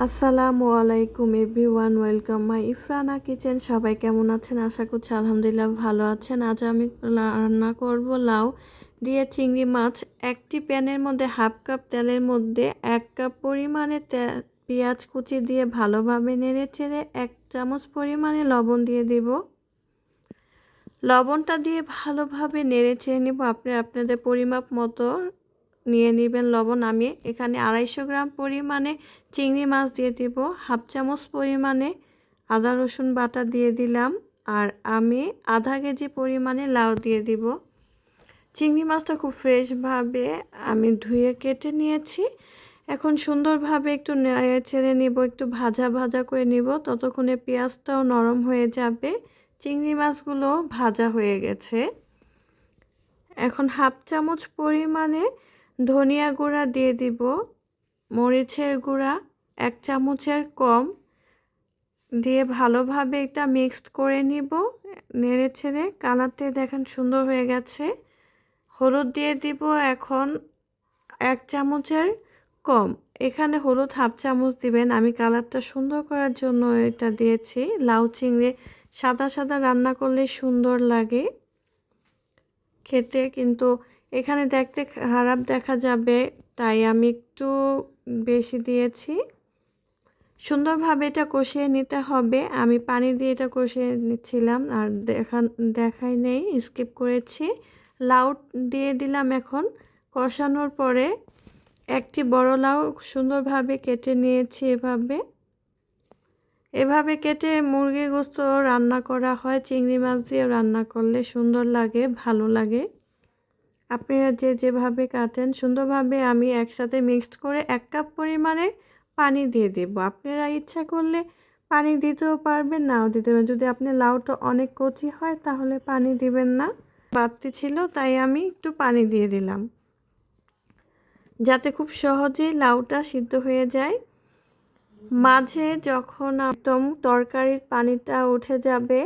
আসসালামু আলাইকুম everyone, welcome my ইফরানা kitchen. সবাই কেমন আছেন? আশা করছি আলহামদুলিল্লাহ ভালো আছেন। আজ আমি রান্না করব লাউ দিয়ে চিংড়ি মাছ। একটি প্যানের মধ্যে হাফ কাপ তেলের মধ্যে 1 কাপ পরিমাণে পেঁয়াজ কুচি দিয়ে ভালোভাবে নেড়ে চেড়ে 1 চামচ পরিমাণে লবণ দিয়ে দিব। লবণটা দিয়ে ভালোভাবে নেড়ে চেড়ে নিব। আপনাদের পরিমাপ মতো নিয়ে নেবেন লবণ। আমি এখানে 250 গ্রাম পরিমাণে চিংড়ি মাছ দিয়ে দিব। হাফ চামচ পরিমাণে আদা রসুন বাটা দিয়ে দিলাম। আর আমি আধা কেজি পরিমাণে লাউ দিয়ে দিব। চিংড়ি মাছটা খুব ফ্রেশভাবে আমি ধুয়ে কেটে নিয়েছি। এখন সুন্দরভাবে একটু নেড়ে চেড়ে নিব, একটু ভাজা ভাজা করে নিব। ততক্ষণে পেঁয়াজটাও নরম হয়ে যাবে। চিংড়ি মাছগুলো ভাজা হয়ে গেছে। এখন হাফ চামচ পরিমাণে ধনিয়া গুঁড়া দিয়ে দিব, মরিচের গুঁড়া 1 চামচের কম দিয়ে ভালোভাবে এটা মিক্সড করে নিব। নেড়ে ছেড়ে কালারটা দেখেন সুন্দর হয়ে গেছে। হলুদ দিয়ে দিব এখন 1 চামচের কম। এখানে হলুদ হাফ চামচ দিবেন, আমি কালারটা সুন্দর করার জন্য এটা দিয়েছি। লাউ চিংড়ি সাদা সাদা রান্না করলে সুন্দর লাগে খেতে, কিন্তু এখানে দেখতে খারাপ দেখা যাবে, তাই আমি একটু বেশি দিয়েছি। সুন্দরভাবে এটা কষিয়ে নিতে হবে। আমি পানি দিয়ে এটা কষিয়ে নিচ্ছিলাম আর দেখাই নেই, স্কিপ করেছি। লাউ দিয়ে দিলাম। এখন কষানোর পরে একটি বড় লাউ সুন্দরভাবে কেটে নিয়েছি। এভাবে কেটে মুরগির গোশত রান্না করা হয়, চিংড়ি মাছ দিয়ে রান্না করলে সুন্দর লাগে, ভালো লাগে। আপনারা যেভাবে কাটেন সুন্দরভাবে আমি একসাথে মিক্সড করে 1 কাপ পরিমাণে পানি দিয়ে দেব। আপনারা ইচ্ছা করলে পানি দিতেও পারবেন, নাও দিতে পারবেন। যদি আপনার লাউটা অনেক কচি হয় তাহলে পানি দিবেন না। বাড়তি ছিল তাই আমি একটু পানি দিয়ে দিলাম, যাতে খুব সহজেই লাউটা সিদ্ধ হয়ে যায়। মাঝে যখন একদম তরকারির পানিটা উঠে যাবে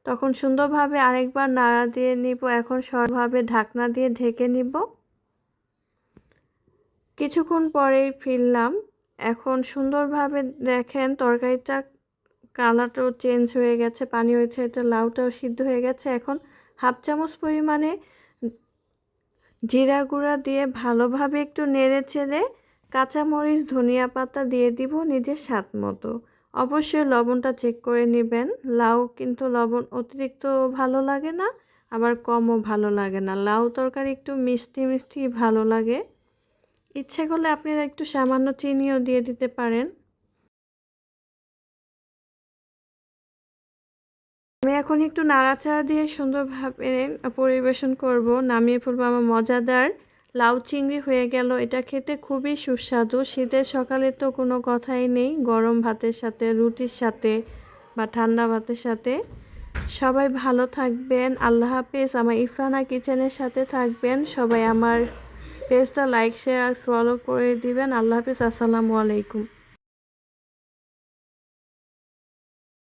তখন সুন্দরভাবে আরেকবার নাড়া দিয়ে নিব। এখন সরভাবে ঢাকনা দিয়ে ঢেকে নিব। কিছুক্ষণ পরেই ফিরলাম। এখন সুন্দরভাবে দেখেন তরকারিটা কালারটাও চেঞ্জ হয়ে গেছে, পানি হয়েছে, এটা লাউটাও সিদ্ধ হয়ে গেছে। এখন হাফ চামচ পরিমাণে জিরা গুঁড়া দিয়ে ভালোভাবে একটু নেড়ে চেড়ে কাঁচামরিচ ধনিয়া পাতা দিয়ে দিব নিজের স্বাদ মতো। অবশ্যই লবণটা চেক করে নেবেন। লাউ কিন্তু লবণ অতিরিক্ত ভালো লাগে না, আবার কমও ভালো লাগে না। লাউ তরকারি একটু মিষ্টি মিষ্টি ভালো লাগে। ইচ্ছে করলে আপনারা একটু সামান্য চিনিও দিয়ে দিতে পারেন। আমি এখন একটু নাড়াচাড়া দিয়ে সুন্দরভাবে পরিবেশন করব, নামিয়ে ফেলবো। আমার মজাদার লাউ চিংড়ি হয়ে গেল। এটা খেতে খুবই সুস্বাদু। শীতের সকালে তো কোনো কথাই নেই, গরম ভাতের সাথে, রুটির সাথে বা ঠান্ডা ভাতের সাথে। সবাই ভালো থাকবেন। আল্লাহ হাফেজ। আমার ইফরানা কিচেনের সাথে থাকবেন। সবাই আমার পেজটা লাইক শেয়ার ফলো করে দিবেন। আল্লাহ হাফেজ। আসসালামু আলাইকুম।